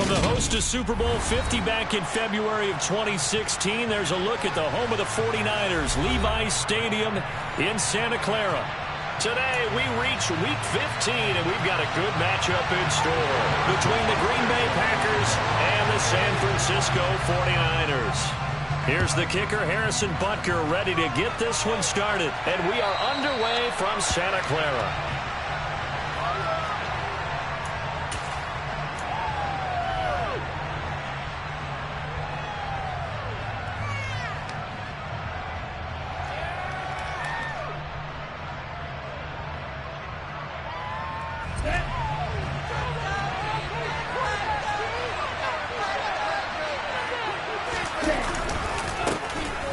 From the host to Super Bowl 50 back in February of 2016, there's a look at the home of the 49ers, Levi's Stadium in Santa Clara. Today, we reach Week 15, and we've got a good matchup in store between the Green Bay Packers and the San Francisco 49ers. Here's the kicker, Harrison Butker, ready to get this one started. And we are underway from Santa Clara.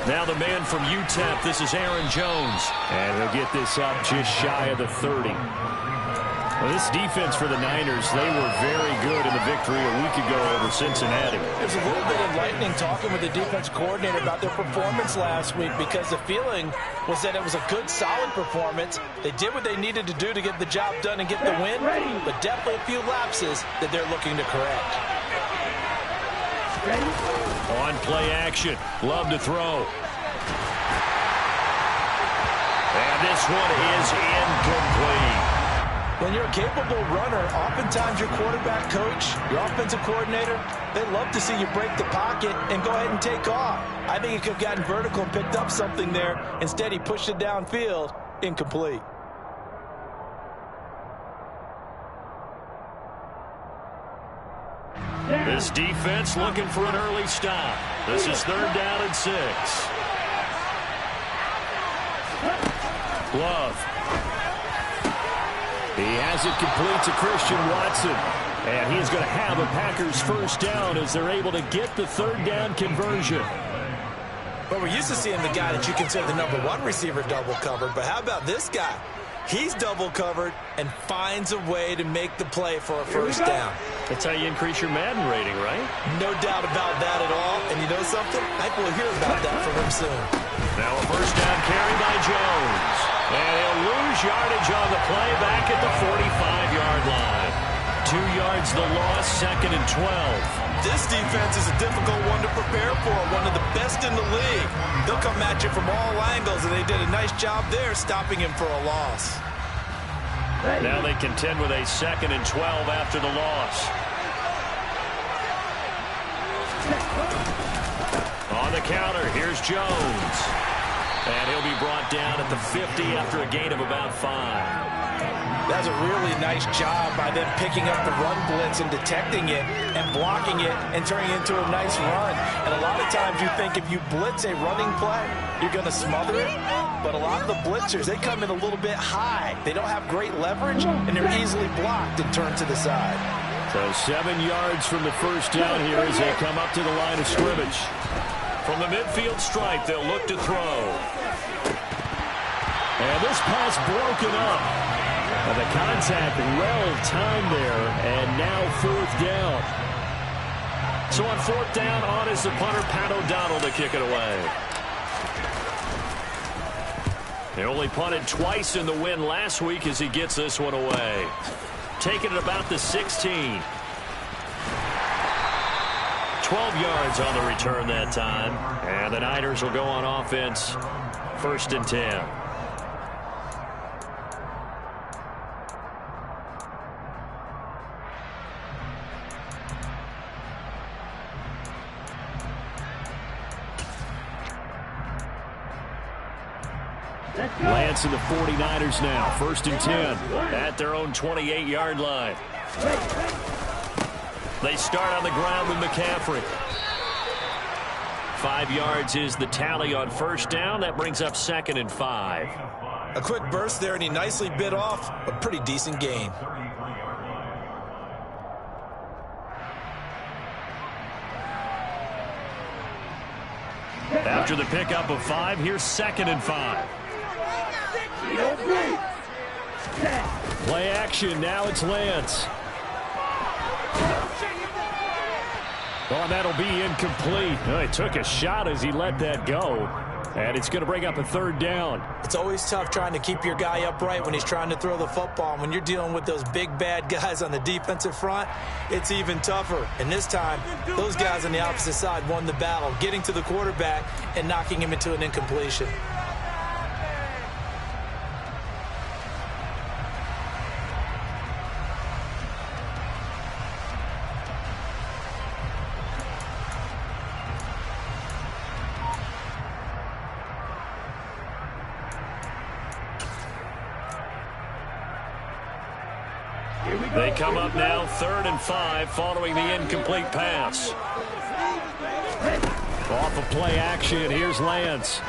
Now the man from UTEP, this is Aaron Jones. And he'll get this up just shy of the 30. Well, this defense for the Niners, they were very good in the victory a week ago over Cincinnati. There's a little bit enlightening talking with the defense coordinator about their performance last week, because the feeling was that it was a good, solid performance. They did what they needed to do to get the job done and get the win, but definitely a few lapses that they're looking to correct. On play action, Love to throw. And this one is incomplete. When you're a capable runner, oftentimes your quarterback coach, your offensive coordinator, they love to see you break the pocket and go ahead and take off. I think he could have gotten vertical and picked up something there. Instead, he pushed it downfield, incomplete. This defense looking for an early stop. This is 3rd down and 6. Love. He has it complete to Christian Watson. And he's going to have a Packers first down as they're able to get the 3rd down conversion. Well, we're used to seeing the guy that you consider the #1 receiver double covered, but how about this guy? He's double covered and finds a way to make the play for a first down. That's how you increase your Madden rating, right? No doubt about that at all. And you know something? I think we'll hear about that from him soon. Now a first down carry by Jones. And he'll lose yardage on the play back at the 45-yard line. 2 yards the loss, 2nd and 12. This defense is a difficult one to prepare for, one of the best in the league. They'll come at you from all angles, and they did a nice job there stopping him for a loss. Now they contend with a 2nd and 12 after the loss. On the counter, here's Jones. And he'll be brought down at the 50 after a gain of about 5. That's a really nice job by them picking up the run blitz and detecting it and blocking it and turning it into a nice run. And a lot of times you think if you blitz a running play, you're going to smother it. But a lot of the blitzers, they come in a little bit high. They don't have great leverage, and they're easily blocked and turned to the side. So 7 yards from the first down here as they come up to the line of scrimmage. From the midfield stripe, they'll look to throw. And this pass broken up. And the contact well timed there, and now 4th down. So on 4th down, on is the punter, Pat O'Donnell, to kick it away. They only punted twice in the win last week as he gets this one away. Taking it about the 16. 12 yards on the return that time. And the Niners will go on offense, 1st and 10. Lance and the 49ers now, 1st and 10 at their own 28-yard line. They start on the ground with McCaffrey. 5 yards is the tally on 1st down. That brings up 2nd and 5. A quick burst there, and he nicely bit off a pretty decent gain. After the pickup of 5, here's 2nd and 5. Play action, now it's Lance. Oh, that'll be incomplete. Oh, he took a shot as he let that go. And it's going to bring up a third down. It's always tough trying to keep your guy upright when he's trying to throw the football. When you're dealing with those big, bad guys on the defensive front, it's even tougher. And this time, those guys on the opposite side won the battle, getting to the quarterback and knocking him into an incompletion. They come up now 3rd and 5 following the incomplete pass. Off of play action, here's Lance.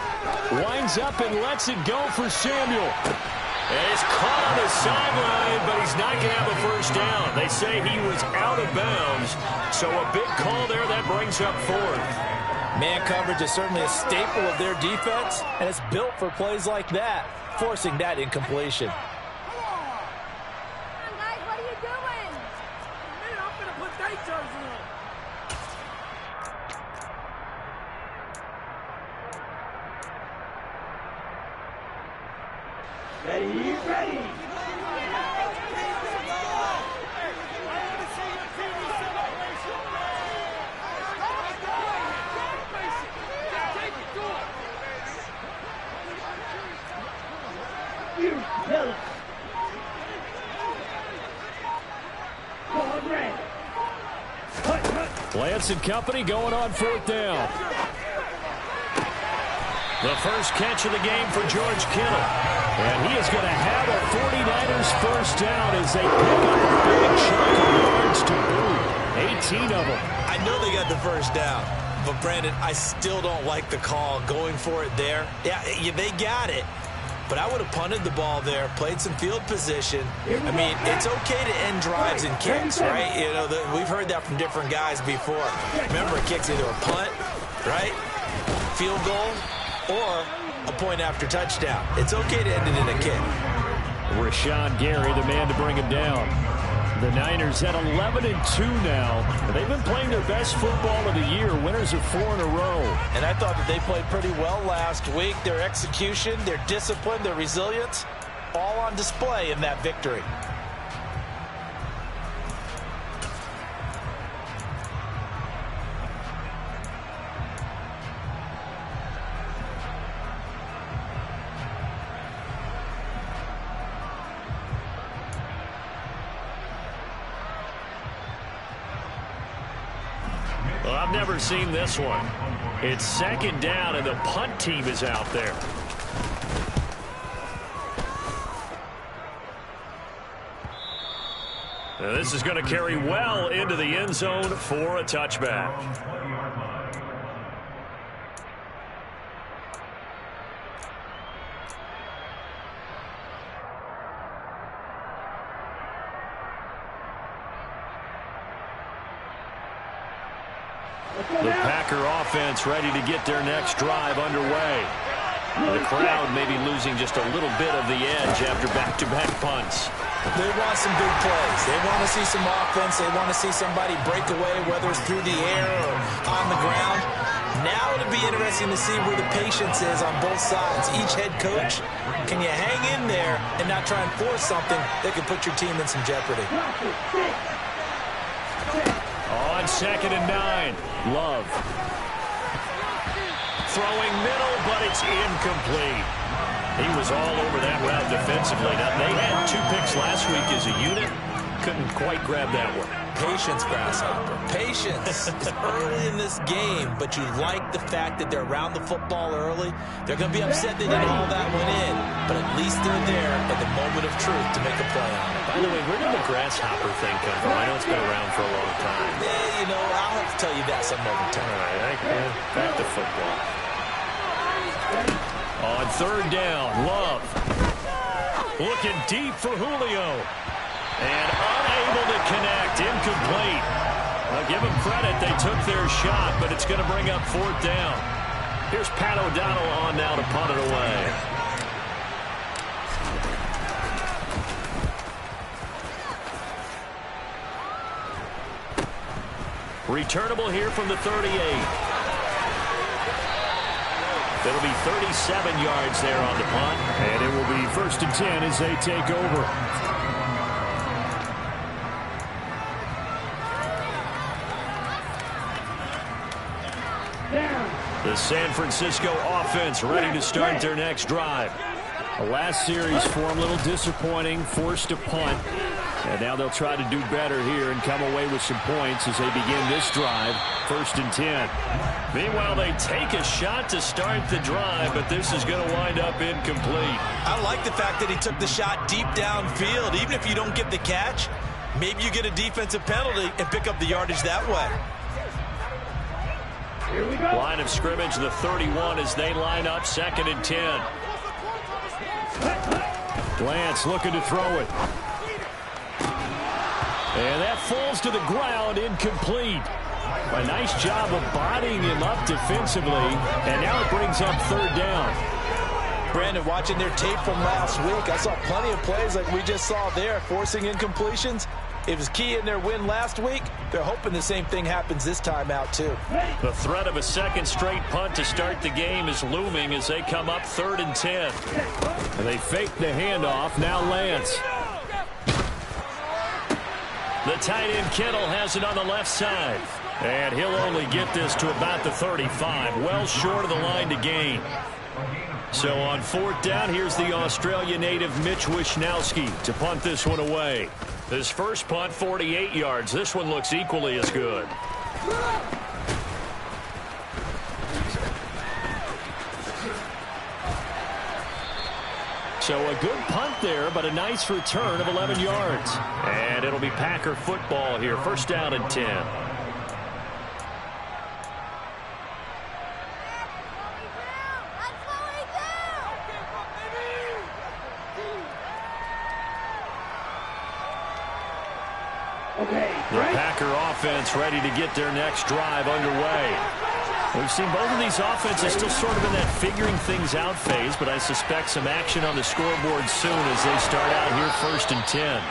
Winds up and lets it go for Samuel. And it's caught on the sideline, but he's not going to have a first down. They say he was out of bounds, so a big call there that brings up 4th. Man coverage is certainly a staple of their defense, and it's built for plays like that, forcing that incompletion. Lance and company going on 4th down. The first catch of the game for George Kittle. And he is going to have a 49ers first down as they pick up a big chunk of yards to boot. 18 of them. I know they got the first down, but Brandon, I still don't like the call going for it there. Yeah, they got it. But I would have punted the ball there, played some field position. I mean, it's okay to end drives and kicks, right? You know, we've heard that from different guys before. Remember, a kick's either a punt, right, field goal, or a point after touchdown. It's okay to end it in a kick. Rashawn Gary, the man to bring him down. The Niners at 11-2 now. They've been playing their best football of the year. Winners of 4 in a row. And I thought that they played pretty well last week. Their execution, their discipline, their resilience, all on display in that victory. Well, I've never seen this one. It's 2nd down, and the punt team is out there. Now, this is going to carry well into the end zone for a touchback. The Packer offense ready to get their next drive underway. The crowd may be losing just a little bit of the edge after back-to-back punts. They want some big plays. They want to see some offense. They want to see somebody break away, whether it's through the air or on the ground. Now it'll be interesting to see where the patience is on both sides. Each head coach, can you hang in there and not try and force something that could put your team in some jeopardy? On 2nd and 9, Love. Throwing middle, but it's incomplete. He was all over that route defensively. Now, they had 2 picks last week as a unit. Couldn't quite grab that one. Patience, Grasshopper. Patience. It's early in this game, but you like the fact that they're around the football early. They're going to be upset they didn't all that one in, but at least they're there at the moment of truth to make a play on it. By the way, where did the grasshopper thing come from? I know it's been around for a long time. Yeah, you know, I'll have to tell you that some other time. All right, back to football. On 3rd down, Love. Looking deep for Julio. And unable to connect, incomplete. I'll give them credit, they took their shot, but it's going to bring up 4th down. Here's Pat O'Donnell on now to punt it away. Returnable here from the 38. It'll be 37 yards there on the punt. And it will be 1st and 10 as they take over. The San Francisco offense ready to start their next drive. The last series for them, a little disappointing, forced a punt. And now they'll try to do better here and come away with some points as they begin this drive, 1st and 10. Meanwhile, they take a shot to start the drive, but this is going to wind up incomplete. I like the fact that he took the shot deep downfield. Even if you don't get the catch, maybe you get a defensive penalty and pick up the yardage that way. Line of scrimmage, the 31 as they line up, 2nd and 10. Lance looking to throw it. And that falls to the ground, incomplete. A nice job of bodying him up defensively, and now it brings up 3rd down. Brandon, watching their tape from last week, I saw plenty of plays like we just saw there, forcing incompletions. It was key in their win last week. They're hoping the same thing happens this time out, too. The threat of a second straight punt to start the game is looming as they come up 3rd and 10. And they fake the handoff. Now Lance. The tight end Kittle has it on the left side. And he'll only get this to about the 35. Well short of the line to gain. So on 4th down, here's the Australia native Mitch Wishnowsky to punt this one away. His first punt, 48 yards. This one looks equally as good. So a good punt there, but a nice return of 11 yards. And it'll be Packer football here. 1st down and 10. The Packer offense ready to get their next drive underway. We've seen both of these offenses still sort of in that figuring things out phase, but I suspect some action on the scoreboard soon as they start out here 1st and 10.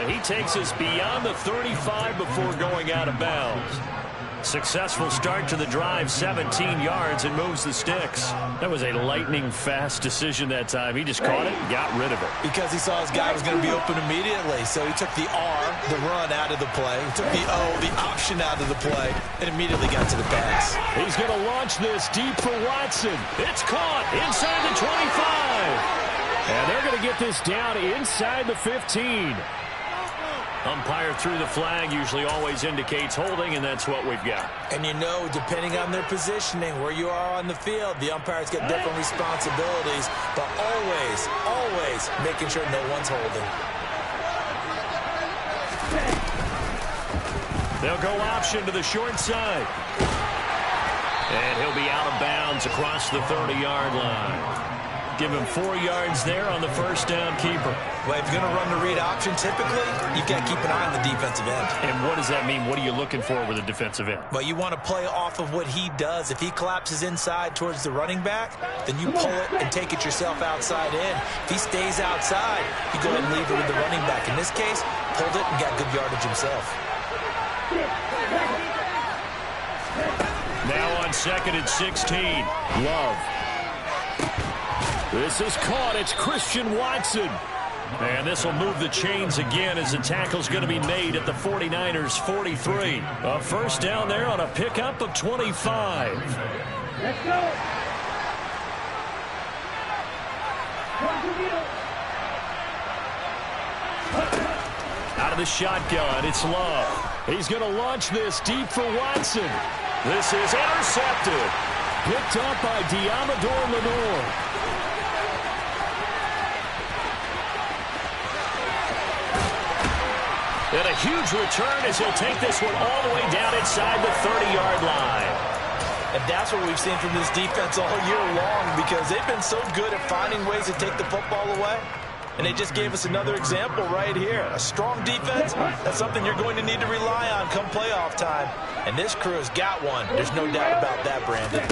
And he takes us beyond the 35 before going out of bounds. Successful start to the drive, 17 yards, and moves the sticks. That was a lightning-fast decision that time. He just caught it and got rid of it. Because he saw his guy was going to be open immediately, so he took the R, the run, out of the play. He took the O, the option, out of the play, and immediately got to the pass. He's going to launch this deep for Watson. It's caught inside the 25. And they're going to get this down inside the 15. Umpire threw the flag, usually always indicates holding, and that's what we've got. And you know, depending on their positioning, where you are on the field, the umpires get different responsibilities, but always, always making sure no one's holding. They'll go option to the short side. And he'll be out of bounds across the 30-yard line. Give him 4 yards there on the 1st down keeper. Well, if you're going to run the read option, typically, you've got to keep an eye on the defensive end. And what does that mean? What are you looking for with a defensive end? Well, you want to play off of what he does. If he collapses inside towards the running back, then you pull it and take it yourself outside in. If he stays outside, you go ahead and leave it with the running back. In this case, pulled it and got good yardage himself. Now on 2nd and 16. Love. This is caught. It's Christian Watson. And this will move the chains again as the tackle's going to be made at the 49ers 43. A 1st down there on a pickup of 25. Let's go. Out of the shotgun, it's Love. He's going to launch this deep for Watson. This is intercepted. Picked up by Diamador Lenore. And a huge return as he'll take this one all the way down inside the 30-yard line. And that's what we've seen from this defense all year long, because they've been so good at finding ways to take the football away. And they just gave us another example right here. A strong defense, that's something you're going to need to rely on come playoff time. And this crew has got one. There's no doubt about that, Brandon.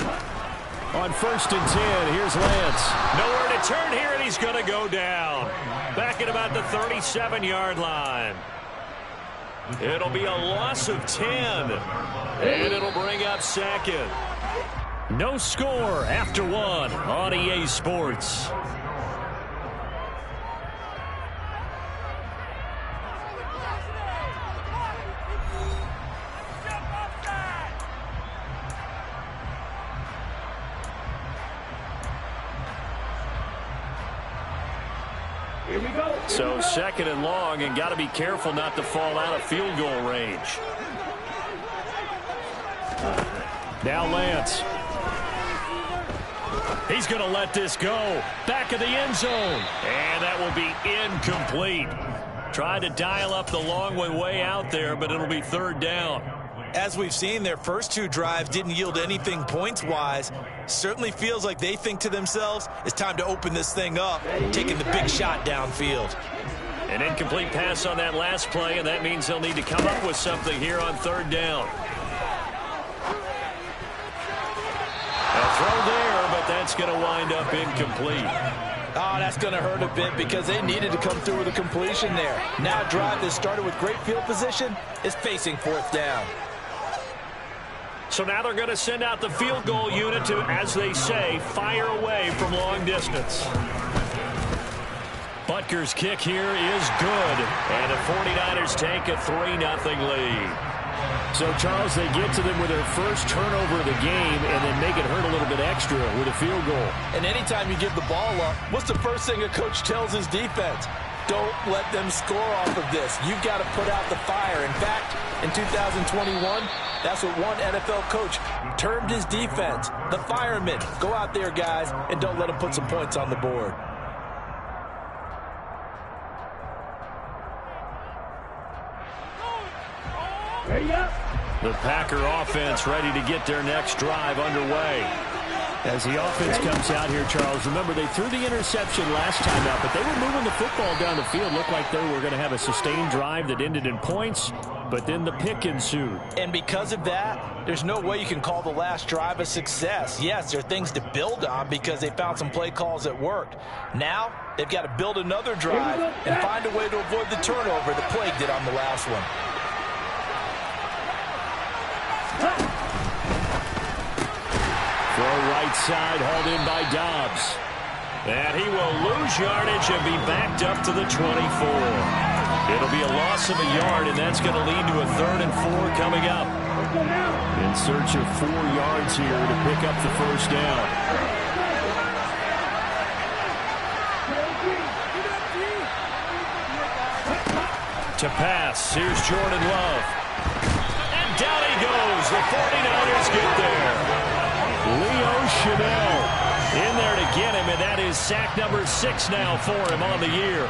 On 1st and 10, here's Lance. Nowhere to turn here, and he's going to go down. Back at about the 37-yard line. It'll be a loss of 10. And it'll bring up 2nd. No score after one on EA Sports. So second and long, and got to be careful not to fall out of field goal range. Now Lance. He's going to let this go. Back of the end zone. And that will be incomplete. Tried to dial up the long way out there, but it'll be third down. As we've seen, their first two drives didn't yield anything points-wise. Certainly feels like they think to themselves, it's time to open this thing up, taking the big shot downfield. An incomplete pass on that last play, and that means they'll need to come up with something here on third down. A throw there, but that's going to wind up incomplete. Oh, that's going to hurt a bit because they needed to come through with a completion there. Now a drive that started with great field position is facing fourth down. So now they're going to send out the field goal unit to, as they say, fire away from long distance. Butker's kick here is good. And the 49ers take a 3-0 lead. So, Charles, they get to them with their first turnover of the game and then make it hurt a little bit extra with a field goal. And anytime you give the ball up, what's the first thing a coach tells his defense? Don't let them score off of this. You've got to put out the fire. In fact, in 2021, that's what one NFL coach termed his defense, the firemen. Go out there, guys, and don't let them put some points on the board. The Packer offense ready to get their next drive underway. As the offense comes out here, Charles, remember they threw the interception last time out, but they were moving the football down the field. Looked like they were going to have a sustained drive that ended in points, but then the pick ensued. And because of that, there's no way you can call the last drive a success. Yes, there are things to build on because they found some play calls that worked. Now, they've got to build another drive and find a way to avoid the turnover that plagued it on the last one. Throw right side, hauled in by Dobbs. And he will lose yardage and be backed up to the 24. It'll be a loss of a yard, and that's going to lead to a 3rd and 4 coming up. In search of 4 yards here to pick up the first down. To pass, here's Jordan Love. And down he goes. The 49ers get there. Leo Chanel in there to get him, and that is sack number 6 now for him on the year.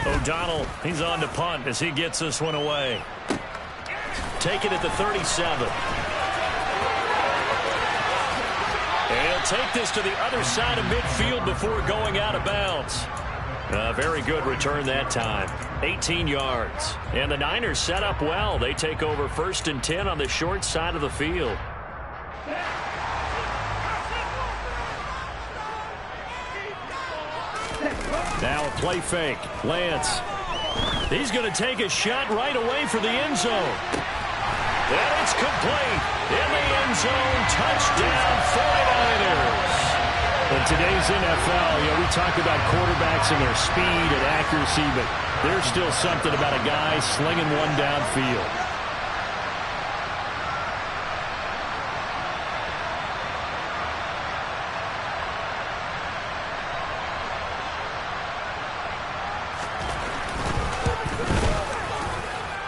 O'Donnell, he's on to punt as he gets this one away. Take it at the 37. And he'll take this to the other side of midfield before going out of bounds. Very good return that time. 18 yards. And the Niners set up well. They take over 1st and 10 on the short side of the field. Now a play fake. Lance. He's going to take a shot right away for the end zone. And it's complete. In the end zone. Touchdown 49ers. In today's NFL, we talk about quarterbacks and their speed and accuracy, but there's still something about a guy slinging one downfield.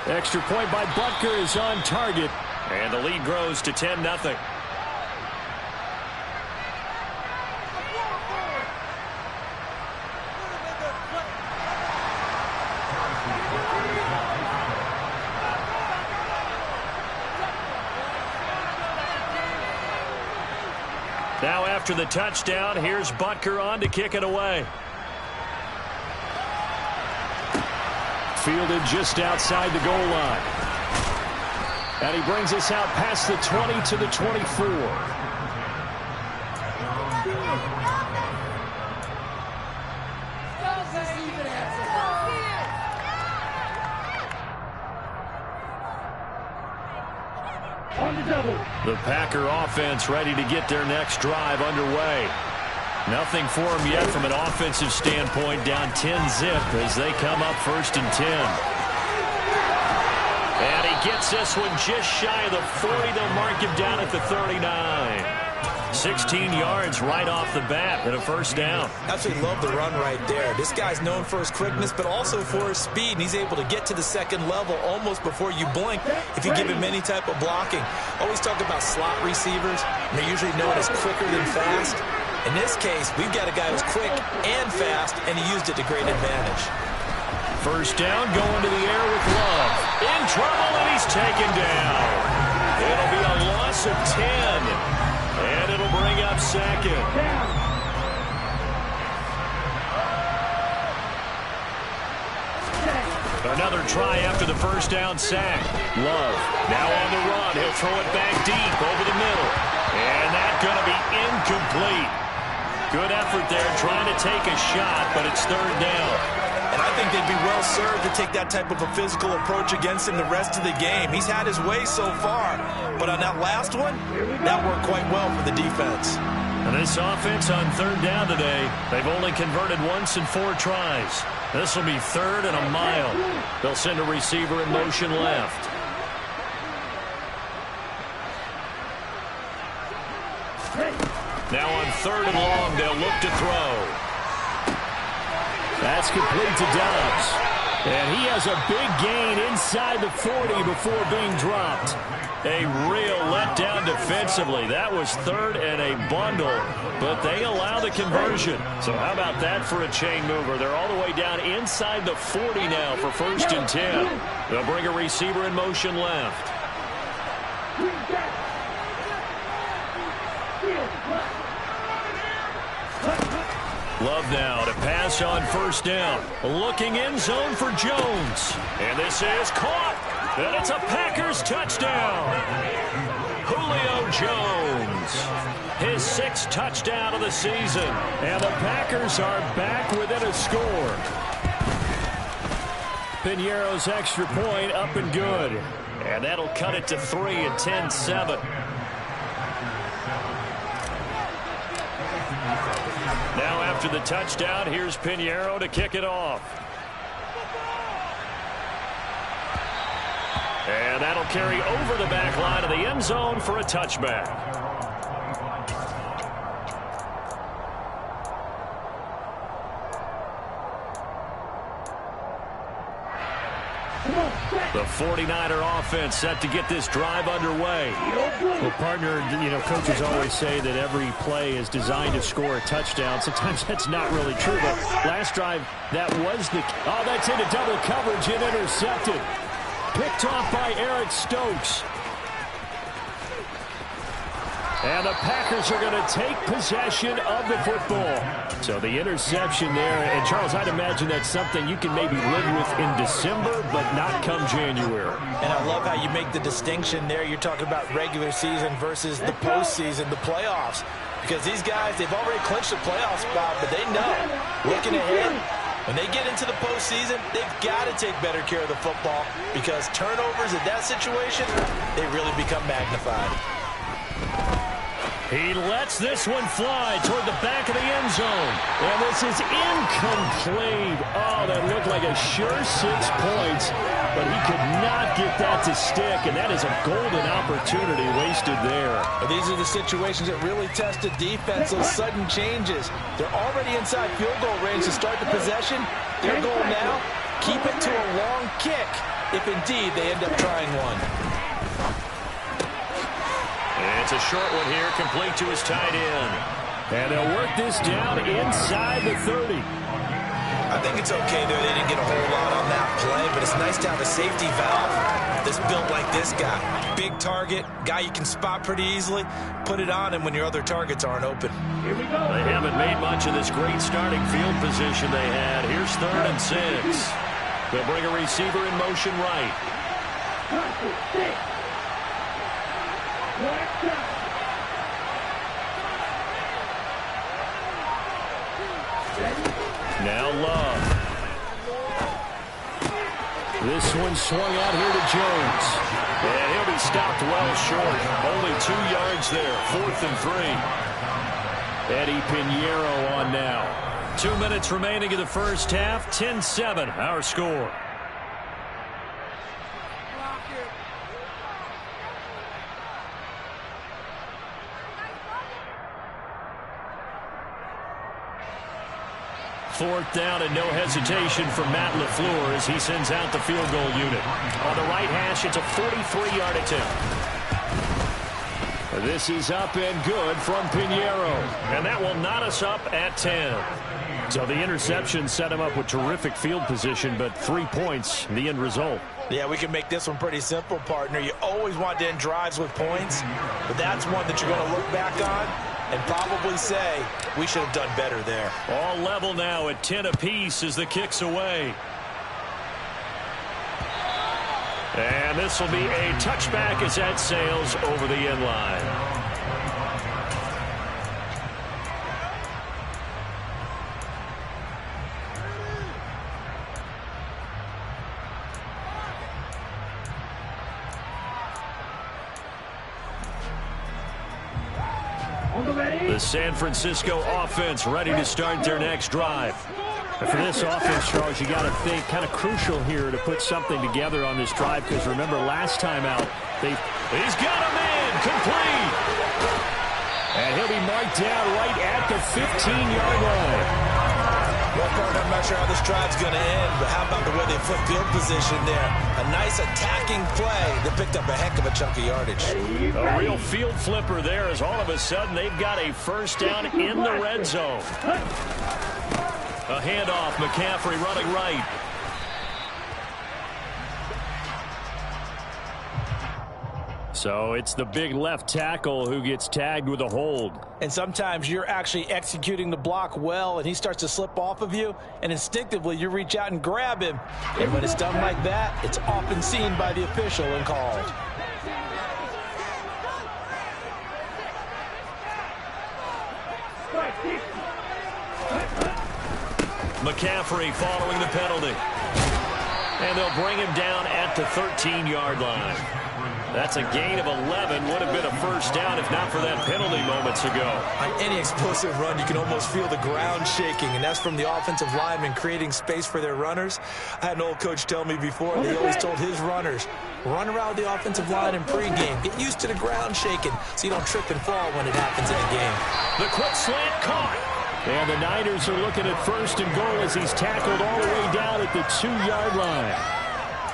Extra point by Butker is on target. And the lead grows to 10-0. Now after the touchdown, here's Butker on to kick it away. Fielded just outside the goal line. And he brings us out past the 20 to the 24. The Packer offense ready to get their next drive underway. Nothing for them yet from an offensive standpoint, down 10-zip as they come up 1st and 10. And he gets this one just shy of the 40. They'll mark him down at the 39. 16 yards right off the bat and a 1st down. Absolutely love the run right there. This guy's known for his quickness, but also for his speed, and he's able to get to the 2nd level almost before you blink if you give him any type of blocking. Always talk about slot receivers, and they're usually known as quicker than fast. In this case, we've got a guy who's quick and fast, and he used it to great advantage. 1st down, going to the air with Love. In trouble, and he's taken down. It'll be a loss of 10. And it'll bring up 2nd. Another try after the 1st down sack. Love now on the run. He'll throw it back deep over the middle. And that's going to be incomplete. Good effort there trying to take a shot, but it's 3rd down. And I think they'd be well served to take that type of a physical approach against him the rest of the game. He's had his way so far, but on that last one, that worked quite well for the defense. And this offense on 3rd down today, they've only converted once in 4 tries. This will be 3rd and a mile. They'll send a receiver in motion left. Now on 3rd and long, they'll look to throw. That's complete to Dobbs. And he has a big gain inside the 40 before being dropped. A real letdown defensively. That was 3rd and a bundle, but they allow the conversion. So how about that for a chain mover? They're all the way down inside the 40 now for 1st and 10. They'll bring a receiver in motion left. Love now to pass on 1st down. Looking end zone for Jones. And this is caught. And it's a Packers touchdown. Julio Jones. His 6th touchdown of the season. And the Packers are back within a score. Piñeiro's extra point up and good. And that'll cut it to 3 at 10-7. Now after the touchdown, here's Piñeiro to kick it off. And that'll carry over the back line of the end zone for a touchback. The 49er offense set to get this drive underway. Well, partner, coaches always say that every play is designed to score a touchdown. Sometimes that's not really true, but last drive, that was the... Oh, that's into double coverage and intercepted. Picked off by Eric Stokes. And the Packers are going to take possession of the football. So the interception there. And, Charles, I'd imagine that's something you can maybe live with in December, but not come January. And I love how you make the distinction there. You're talking about regular season versus the postseason, the playoffs. Because these guys, they've already clinched the playoff spot, but they know, looking ahead, when they get into the postseason, they've got to take better care of the football because turnovers in that situation, they really become magnified. He lets this one fly toward the back of the end zone. And this is incomplete. Oh, that looked like a sure 6 points. But he could not get that to stick. And that is a golden opportunity wasted there. These are the situations that really test the defense, those sudden changes. They're already inside field goal range to start the possession. Their goal now, keep it to a long kick if indeed they end up trying one. It's a short one here, complete to his tight end. And they'll work this down inside the 30. I think it's okay there. They didn't get a whole lot on that play, but it's nice to have a safety valve that's built like this guy. Big target, guy you can spot pretty easily. Put it on him when your other targets aren't open. Here we go. They haven't made much of this great starting field position they had. Here's 3rd and 6. They'll bring a receiver in motion right. Now Love. This one swung out here to Jones. And he'll be stopped well short. Only 2 yards there. 4th and 3. Eddie Pinheiro on now. 2 minutes remaining in the first half. 10-7 our score. Fourth down and no hesitation from Matt LaFleur as he sends out the field goal unit. On the right hash, it's a 43-yard attempt. This is up and good from Pinheiro. And that will knot us up at 10. So the interception set him up with terrific field position, but 3 points, the end result. Yeah, we can make this one pretty simple, partner. You always want to end drives with points, but that's one that you're going to look back on and probably say, we should have done better there. All level now at 10 apiece as the kick's away. And this will be a touchback as that sails over the end line. The San Francisco offense ready to start their next drive. And for this offense, Charles, you got to think kind of crucial here to put something together on this drive, because remember last time out, he's got a man complete. And he'll be marked down right at the 15-yard line. Well, partner, I'm not sure how this drive's going to end, but how about the way they flip field position there? A nice attacking play that picked up a heck of a chunk of yardage. A real field flipper there as all of a sudden they've got a first down in the red zone. A handoff, McCaffrey running right. So it's the big left tackle who gets tagged with a hold. And sometimes you're actually executing the block well, and he starts to slip off of you, and instinctively you reach out and grab him. And when it's done like that, it's often seen by the official and called. McCaffrey following the penalty. And they'll bring him down at the 13-yard line. That's a gain of 11. Would have been a first down if not for that penalty moments ago. On any explosive run, you can almost feel the ground shaking, and that's from the offensive linemen creating space for their runners. I had an old coach tell me before, and he always told his runners, run around the offensive line in pregame. Get used to the ground shaking so you don't trip and fall when it happens in a game. The quick slant caught. And the Niners are looking at first and goal as he's tackled all the way down at the 2-yard line.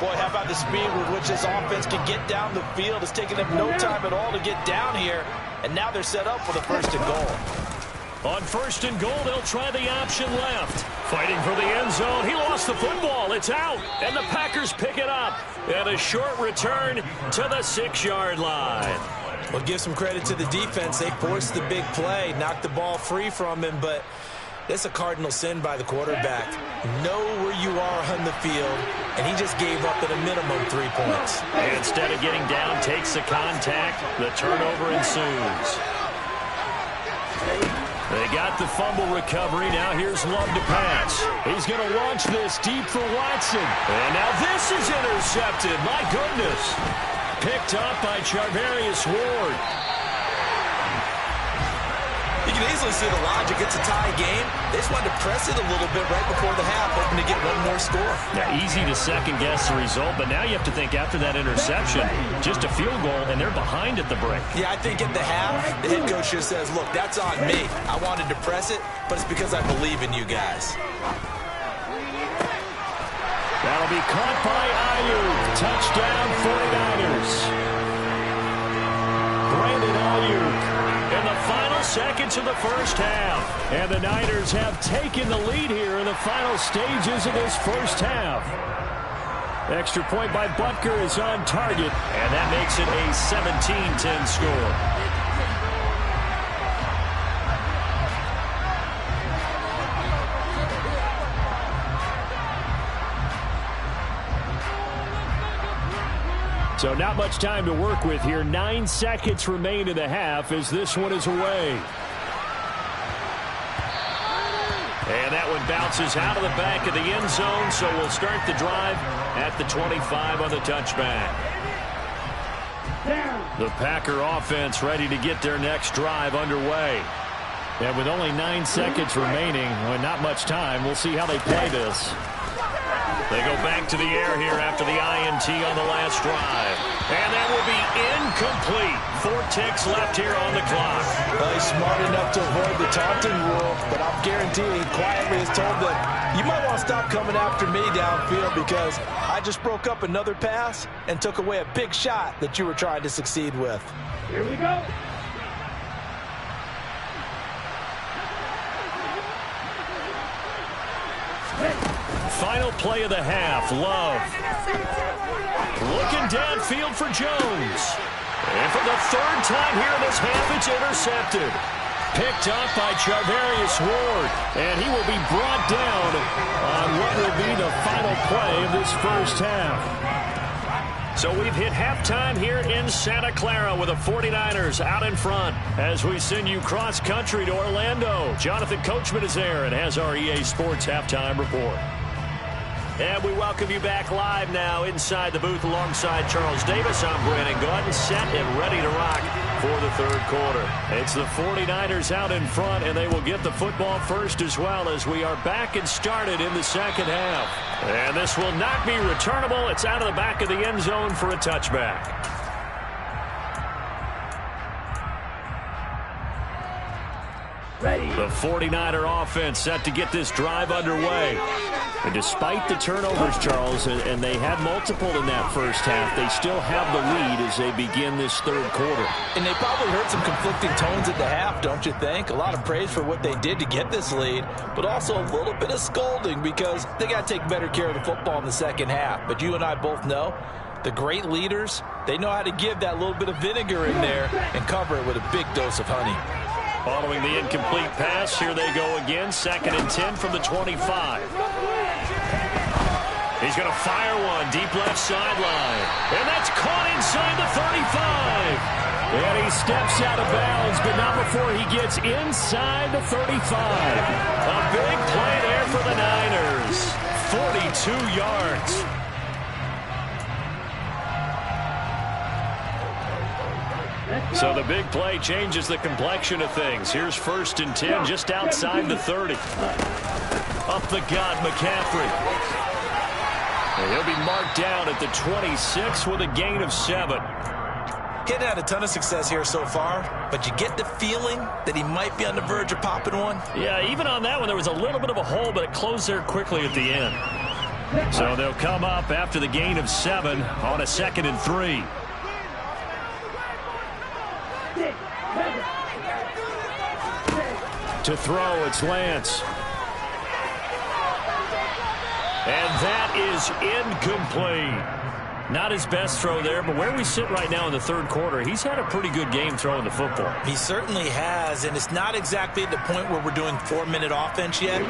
Boy, how about the speed with which this offense can get down the field? It's taken them no time at all to get down here, and now they're set up for the first and goal. On first and goal, they'll try the option left. Fighting for the end zone. He lost the football. It's out, and the Packers pick it up. And a short return to the 6-yard line. Well, give some credit to the defense. They forced the big play, knocked the ball free from him, but that's a cardinal sin by the quarterback. Know where you are on the field, and he just gave up at a minimum 3 points. And instead of getting down, takes the contact. The turnover ensues. They got the fumble recovery. Now here's Love to pass. He's going to launch this deep for Watson. And now this is intercepted. My goodness. Picked up by Charvarius Ward. You can easily see the logic. It's a tie game. They just wanted to press it a little bit right before the half, hoping to get one more score. Yeah, easy to second-guess the result, but now you have to think after that interception, just a field goal, and they're behind at the break. Yeah, I think at the half, the head coach just says, look, that's on me. I wanted to press it, but it's because I believe in you guys. That'll be caught by Ayuk. Touchdown 49ers. Brandon Ayuk in the final seconds of the first half. And the Niners have taken the lead here in the final stages of this first half. Extra point by Butker is on target. And that makes it a 17-10 score. So not much time to work with here. 9 seconds remain in the half as this one is away. And And that one bounces out of the back of the end zone, so we'll start the drive at the 25 on the touchback. The Packer offense ready to get their next drive underway. And with only 9 seconds remaining, well, not much time, we'll see how they play this. They go back to the air here after the INT on the last drive. And that will be incomplete. 4 ticks left here on the clock. Well, he's smart enough to avoid the taunting rule, but I'm guaranteeing he quietly has told them, you might want to stop coming after me downfield because I just broke up another pass and took away a big shot that you were trying to succeed with. Here we go. Final play of the half. Love. Looking downfield for Jones. And for the 3rd time here in this half, it's intercepted. Picked up by Charvarius Ward. And he will be brought down on what will be the final play of this first half. So we've hit halftime here in Santa Clara with the 49ers out in front as we send you cross-country to Orlando. Jonathan Coachman is there and has our EA Sports halftime report. And we welcome you back live now inside the booth alongside Charles Davis. I'm Brandon Gaudin, set and ready to rock for the 3rd quarter. It's the 49ers out in front, and they will get the football first as well as we are back and started in the 2nd half. And this will not be returnable. It's out of the back of the end zone for a touchback. The 49er offense set to get this drive underway. And despite the turnovers, Charles, and they had multiple in that first half, they still have the lead as they begin this 3rd quarter. And they probably heard some conflicting tones at the half, don't you think? A lot of praise for what they did to get this lead, but also a little bit of scolding because they got to take better care of the football in the 2nd half. But you and I both know the great leaders, they know how to give that little bit of vinegar in there and cover it with a big dose of honey. Following the incomplete pass, here they go again. 2nd and 10 from the 25. He's going to fire one deep left sideline. And that's caught inside the 35. And he steps out of bounds, but not before he gets inside the 35. A big play there for the Niners. 42 yards. So the big play changes the complexion of things. Here's 1st and 10 just outside the 30. Up the gut, McCaffrey. And he'll be marked down at the 26 with a gain of 7. He hadn't had a ton of success here so far, but you get the feeling that he might be on the verge of popping one. Yeah, even on that one, there was a little bit of a hole, but it closed there quickly at the end. So they'll come up after the gain of 7 on a 2nd and 3. To throw, it's Lance. And that is incomplete. Not his best throw there, but where we sit right now in the 3rd quarter, he's had a pretty good game throwing the football. He certainly has, and it's not exactly at the point where we're doing 4-minute offense yet,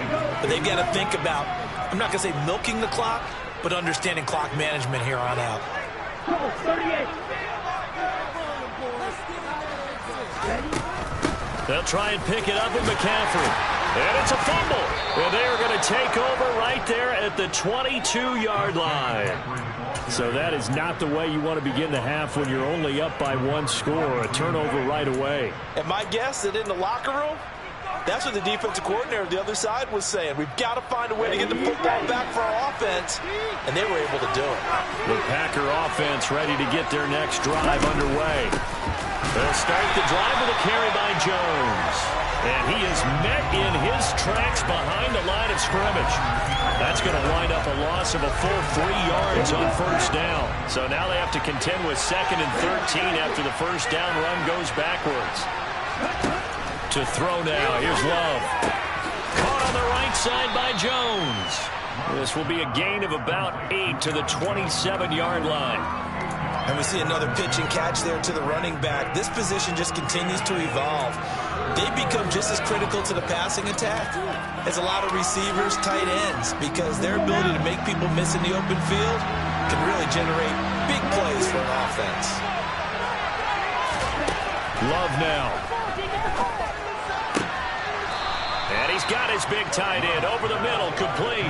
but they've got to think about, I'm not going to say milking the clock, but understanding clock management here on out. 38. They'll try and pick it up with McCaffrey. And it's a fumble. And they are going to take over right there at the 22-yard line. So that is not the way you want to begin the half when you're only up by 1 score. A turnover right away. And my guess that in the locker room, that's what the defensive coordinator on the other side was saying. We've got to find a way to get the football back for our offense. And they were able to do it. The Packer offense ready to get their next drive underway. They'll start the drive with a carry by Jones. And he is met in his tracks behind the line of scrimmage. That's going to wind up a loss of a full 3 yards on 1st down. So now they have to contend with 2nd and 13 after the 1st down run goes backwards. To throw now, here's Love. Caught on the right side by Jones. This will be a gain of about 8 to the 27-yard line. And we see another pitch and catch there to the running back. This position just continues to evolve. They become just as critical to the passing attack as a lot of receivers, tight ends, because their ability to make people miss in the open field can really generate big plays for an offense. Love now. And And he's got his big tight end over the middle, complete.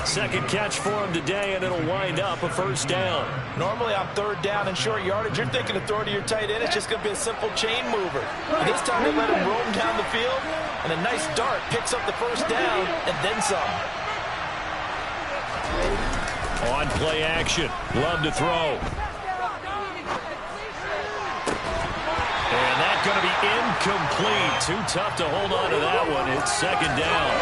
Second catch for him today, and it'll wind up a first down. Normally on third down and short yardage, you're thinking of throwing to your tight end. It's just going to be a simple chain mover. But this time they let him roam down the field, and a nice dart picks up the first down and then some. On play action, Love to throw. And that's going to be incomplete. Too tough to hold on to that one. It's second down.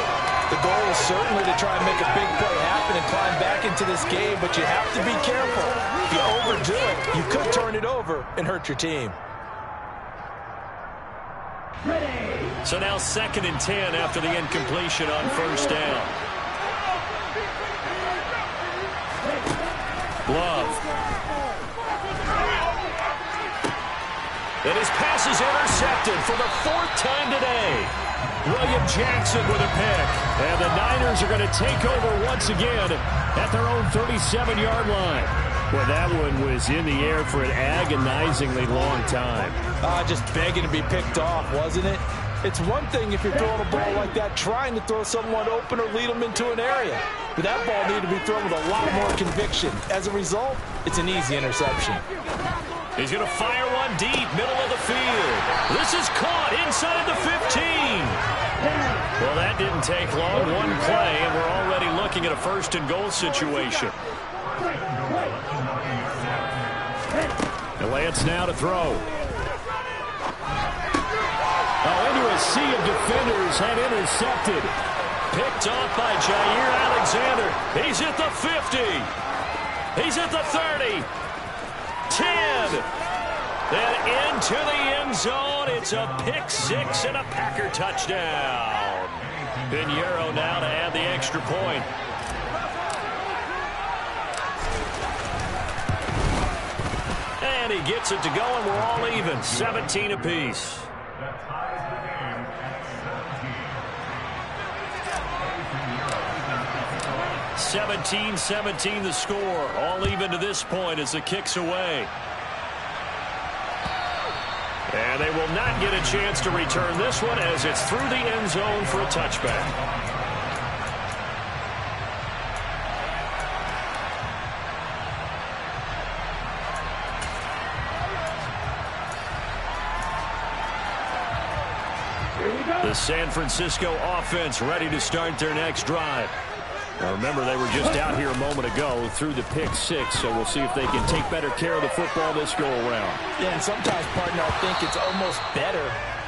The goal is certainly to try and make a big play happen and climb back into this game, but you have to be careful. If you overdo it, you could turn it over and hurt your team. So now 2nd and 10 after the incompletion on first down. Love. And his pass is intercepted for the 4th time today. William Jackson with a pick. And the Niners are going to take over once again at their own 37-yard line. Well, that one was in the air for an agonizingly long time. Just begging to be picked off, wasn't it? It's one thing if you're throwing a ball like that, trying to throw someone open or lead them into an area. But that ball needed to be thrown with a lot more conviction. As a result, it's an easy interception. He's going to fire one deep, middle of the field. This is caught inside the 15. Well, that didn't take long. One play, and we're already looking at a 1st and goal situation. And Lance now to throw. Into a sea of defenders and intercepted. Picked off by Jair Alexander. He's at the 50. He's at the 30. 10. Then into the end zone. It's a pick 6 and a Packer touchdown. Pinheiro now to add the extra point. And he gets it to go, and we're all even. 17 apiece. (17-17) the score. All even to this point as the kick's away. And they will not get a chance to return this one as it's through the end zone for a touchback. The San Francisco offense ready to start their next drive. Now remember, they were just out here a moment ago through the pick 6, so we'll see if they can take better care of the football this go-around. Yeah, and sometimes, partner, I think it's almost better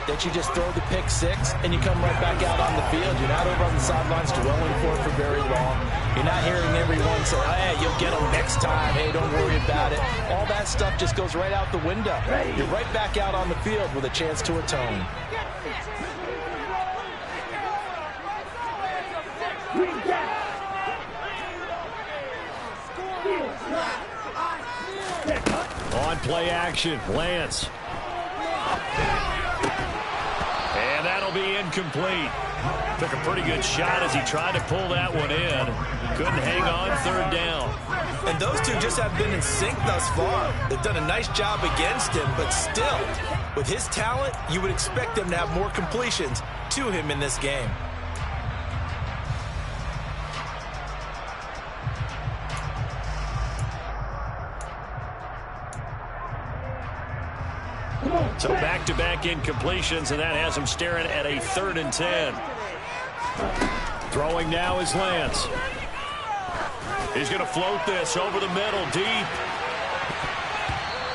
that you just throw the pick 6 and you come right back out on the field. You're not over on the sidelines dwelling for it for very long. You're not hearing everyone say, hey, you'll get them next time. Hey, don't worry about it. All that stuff just goes right out the window. You're right back out on the field with a chance to atone. On play action, Lance. And that'll be incomplete. Took a pretty good shot as he tried to pull that one in. Couldn't hang on 3rd down. And those two just have been in sync thus far. They've done a nice job against him, but still, with his talent, you would expect them to have more completions to him in this game. So back-to-back incompletions, and that has him staring at a 3rd and 10. Throwing now is Lance. He's going to float this over the middle, deep.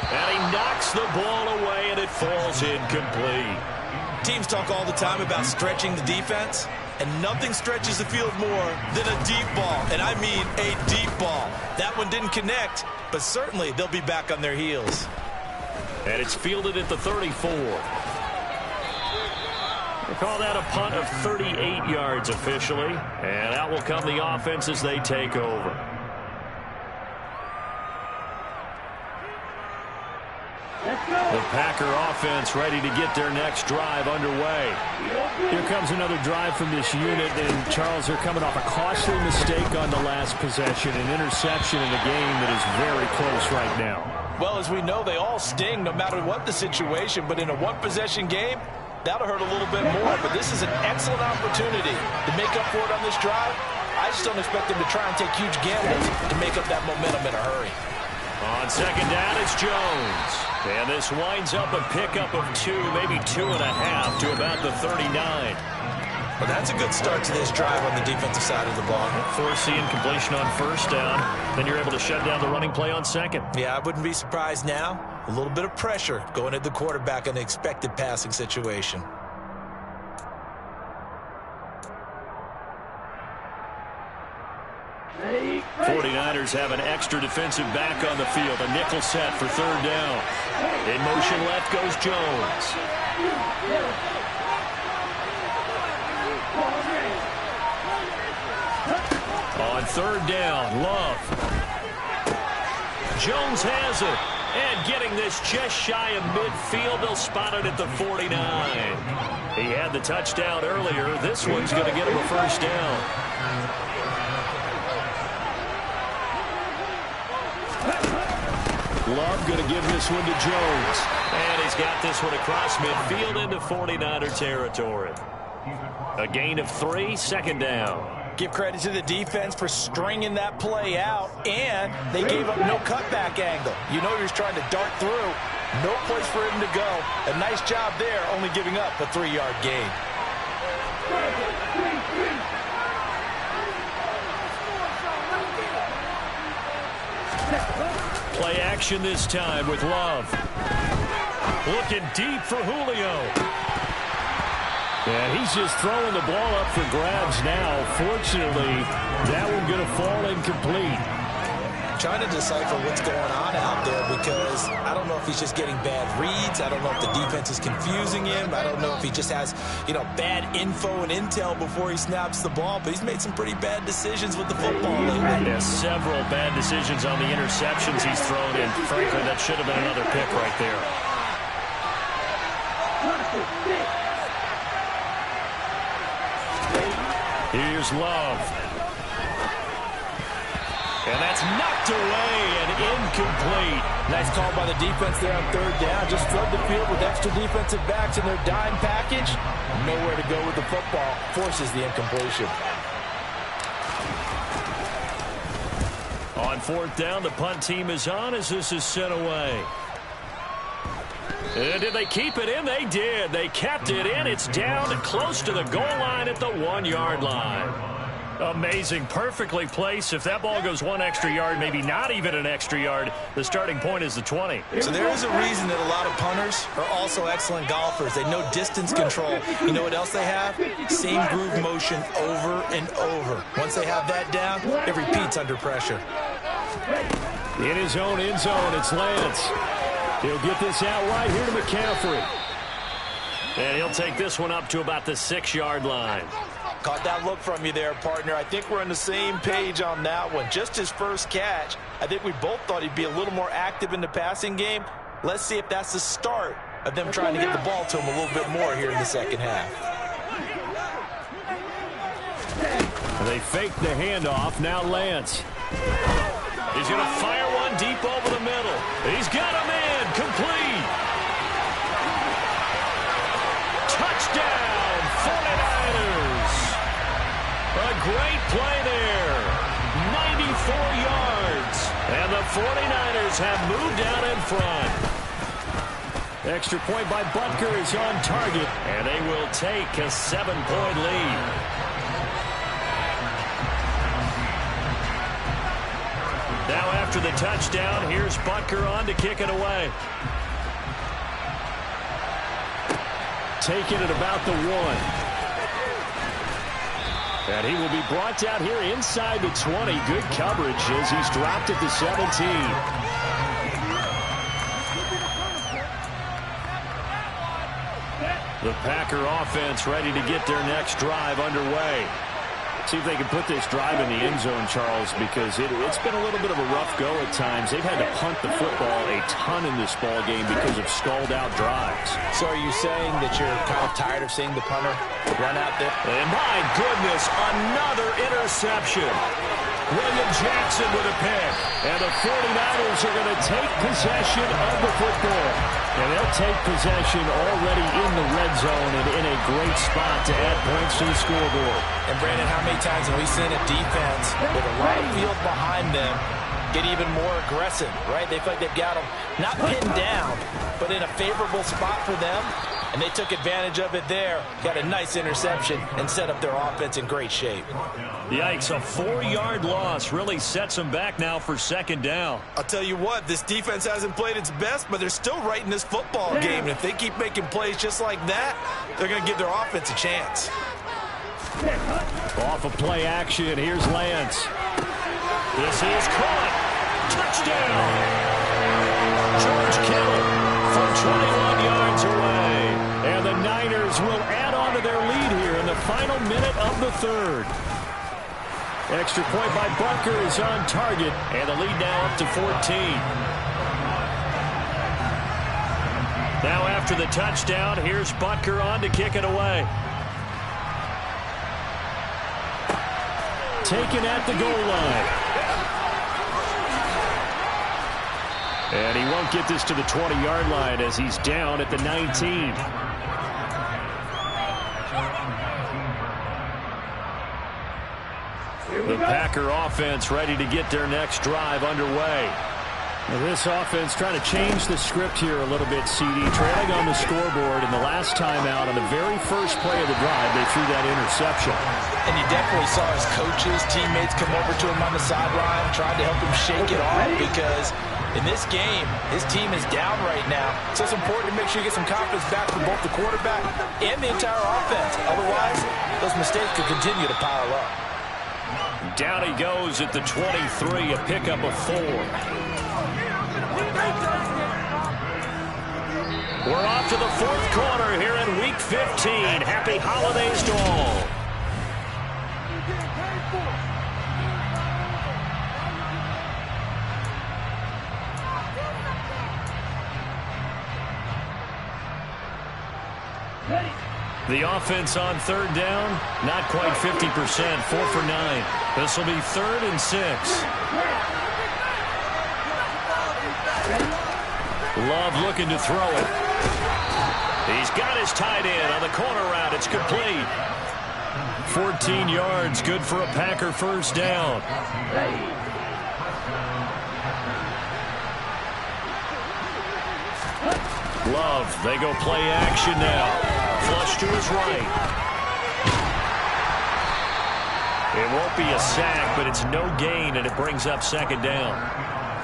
And he knocks the ball away, and it falls incomplete. Teams talk all the time about stretching the defense, and nothing stretches the field more than a deep ball, and I mean a deep ball. That one didn't connect, but certainly they'll be back on their heels. And it's fielded at the 34. They call that a punt of 38 yards officially. And out will come the offense as they take over. The Packer offense ready to get their next drive underway. Here comes another drive from this unit. And, Charles, they're coming off a costly mistake on the last possession. An interception in a game that is very close right now. Well, as we know, they all sting no matter what the situation. But in a one-possession game, That'll hurt a little bit more, but this is an excellent opportunity to make up for it on this drive. I just don't expect them to try and take huge gambles to make up that momentum in a hurry. On second down, it's Jones. And this winds up a pickup of 2, maybe 2.5 to about the 39. Well, that's a good start to this drive on the defensive side of the ball. Forcing completion on first down. Then you're able to shut down the running play on second. Yeah, I wouldn't be surprised now. A little bit of pressure going at the quarterback in an expected passing situation. Ready? 49ers have an extra defensive back on the field. A nickel set for third down. In motion left goes Jones. On third down, Love. Jones has it. And getting this just shy of midfield, they'll spot it at the 49. He had the touchdown earlier. This one's going to get him a first down. Love going to give this one to Jones. And he's got this one across midfield into 49er territory. A gain of 3, second down. Give credit to the defense for stringing that play out, and they gave up no cutback angle. You know he was trying to dart through. No place for him to go. A nice job there, only giving up a 3-yard gain. Play action this time with Love. Looking deep for Julio. Yeah, he's just throwing the ball up for grabs now. Fortunately, that one going to fall incomplete. Trying to decipher what's going on out there because I don't know if he's just getting bad reads. I don't know if the defense is confusing him. I don't know if he just has, bad info and intel before he snaps the ball. But he's made some pretty bad decisions with the football lately. Yeah, several bad decisions on the interceptions he's thrown in. Frankly, that should have been another pick right there. Here's Love. And that's knocked away and incomplete. Nice call by the defense there on third down. Just flood the field with extra defensive backs in their dime package. Nowhere to go with the football. Forces the incompletion. On fourth down, the punt team is on as this is sent away. And did they keep it in? They did. They kept it in. It's down close to the goal line at the 1-yard line. Amazing. Perfectly placed. If that ball goes 1 extra yard, maybe not even an extra yard, the starting point is the 20. So there is a reason that a lot of punters are also excellent golfers. They know distance control. You know what else they have? Same groove motion over and over. Once they have that down, it repeats under pressure. In his own end zone, it's Lance. He'll get this out right here to McCaffrey. And he'll take this one up to about the 6-yard line. Caught that look from you there, partner. I think we're on the same page on that one. Just his first catch. I think we both thought he'd be a little more active in the passing game. Let's see if that's the start of them trying to get the ball to him a little bit more here in the second half. They fake the handoff. Now Lance. He's going to fire one deep over the middle. He's got him in. Complete. Touchdown, 49ers. A great play there. 94 yards. And the 49ers have moved out in front. Extra point by Butker is on target. And they will take a 7-point lead. Now after the touchdown, here's Butker on to kick it away. Take it at about the 1. And he will be brought down here inside the 20. Good coverage as he's dropped at the 17. The Packer offense ready to get their next drive underway. See if they can put this drive in the end zone, Charles, because it's been a little bit of a rough go at times. They've had to punt the football a ton in this ball game because of stalled-out drives. So are you saying that you're kind of tired of seeing the punter run out there? And my goodness, another interception. William Jackson with a pick. And the 49ers are going to take possession of the football. And they'll take possession already in the red zone and in a great spot to add points to the scoreboard. And, Brandon, how many times have we seen a defense with a lot of field behind them get even more aggressive, right? They feel like they've got them not pinned down, but in a favorable spot for them. And they took advantage of it there, got a nice interception, and set up their offense in great shape. Yikes, a 4-yard loss really sets them back now for second down. I'll tell you what, this defense hasn't played its best, but they're still right in this football game. And if they keep making plays just like that, they're going to give their offense a chance. Off of play action, here's Lance. This is caught. Touchdown! George Kittle from 21 yards away. And the Niners will add on to their lead here in the final minute of the third. Extra point by Butker is on target, and the lead now up to 14. Now after the touchdown, here's Butker on to kick it away. Taken at the goal line. And he won't get this to the 20-yard line as he's down at the 19. The Packer offense ready to get their next drive underway. Now this offense trying to change the script here a little bit, CD. Trailing on the scoreboard, and the last time out on the very first play of the drive, they threw that interception. And you definitely saw his coaches, teammates come over to him on the sideline, tried to help him shake it off because in this game, his team is down right now. So it's important to make sure you get some confidence back from both the quarterback and the entire offense. Otherwise, those mistakes could continue to pile up. Down he goes at the 23, a pickup of 4. We're off to the fourth quarter here in Week 15. Happy holidays to all. The offense on third down, not quite 50%, 4 for 9. This will be 3rd and 6. Love looking to throw it. He's got his tight end on the corner route. It's complete. 14 yards, good for a Packer first down. Love, they go play action now. Flush to his right. It won't be a sack, but it's no gain, and it brings up second down.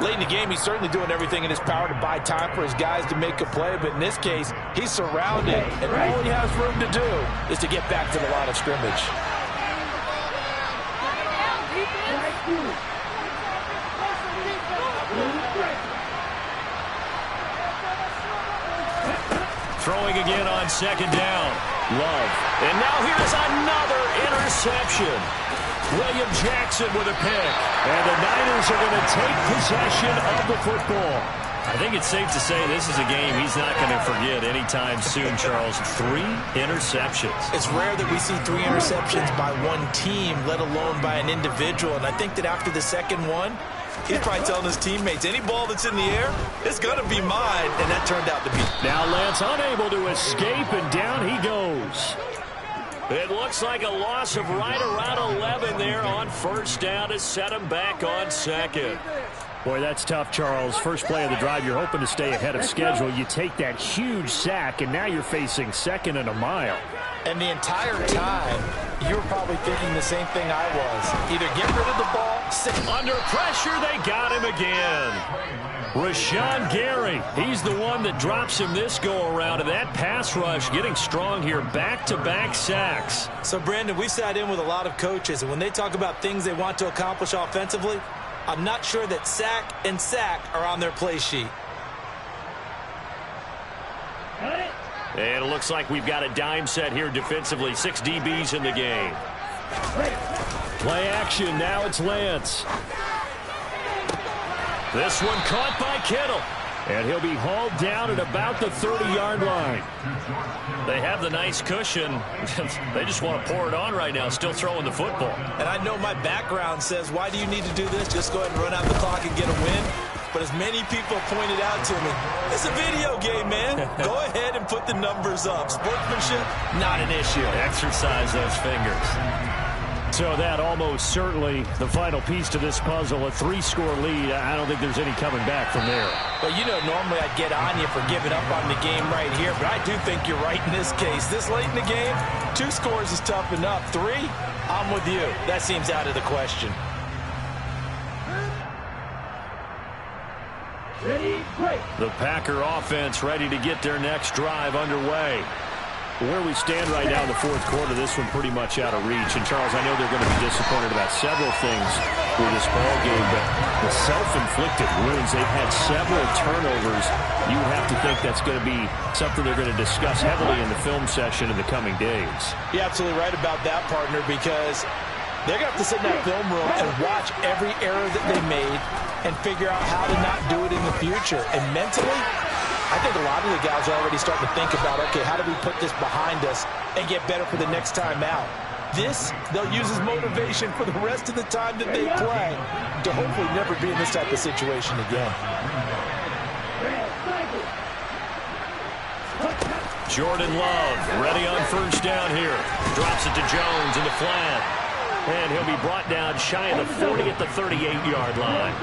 Late in the game, he's certainly doing everything in his power to buy time for his guys to make a play, but in this case, he's surrounded, and all he has room to do is to get back to the line of scrimmage. Throwing again on second down. Love. And now here's another interception. William Jackson with a pick. And the Niners are going to take possession of the football. I think it's safe to say this is a game he's not going to forget anytime soon, Charles. 3 interceptions. It's rare that we see 3 interceptions by one team, let alone by an individual. And I think that after the second one, he's probably telling his teammates, any ball that's in the air, it's going to be mine. And that turned out to be. Now Lance unable to escape, and down he goes. It looks like a loss of right around 11 there on first down to set him back on second. Boy, that's tough, Charles. First play of the drive, you're hoping to stay ahead of schedule. You take that huge sack, and now you're facing 2nd and a mile. And the entire time, you were probably thinking the same thing I was. Either get rid of the ball, sit. Under pressure, they got him again. Rashawn Gary, he's the one that drops him this go-around, and that pass rush getting strong here, back-to-back sacks. So, Brandon, we sat in with a lot of coaches, and when they talk about things they want to accomplish offensively, I'm not sure that sack and sack are on their play sheet. And it looks like we've got a dime set here defensively. 6 DBs in the game. Play action. Now it's Lance. This one caught by Kittle. And he'll be hauled down at about the 30-yard line. They have the nice cushion. They just want to pour it on right now, still throwing the football. And I know my background says, why do you need to do this? Just go ahead and run out the clock and get a win. But as many people pointed out to me, it's a video game, man. Go ahead and put the numbers up. Sportsmanship, not an issue. Exercise those fingers. So that almost certainly the final piece to this puzzle, a 3-score lead. I don't think there's any coming back from there. Well, you know, normally I'd get on you for giving up on the game right here, but I do think you're right in this case. This late in the game, 2 scores is tough enough. 3, I'm with you. That seems out of the question. Ready, break. The Packer offense ready to get their next drive underway. Where we stand right now in the fourth quarter, this one pretty much out of reach. And, Charles, I know they're going to be disappointed about several things with this ball game, but the self-inflicted wounds, they've had several turnovers. You have to think that's going to be something they're going to discuss heavily in the film session in the coming days. You're absolutely right about that, partner, because they're going to have to sit in that film room and watch every error that they made and figure out how to not do it in the future. And mentally, I think a lot of the guys are already starting to think about, okay, how do we put this behind us and get better for the next time out? This, they'll use as motivation for the rest of the time that they play to hopefully never be in this type of situation again. Jordan Love ready on first down here. Drops it to Jones in the flat. And he'll be brought down shy of the 40 at the 38-yard line.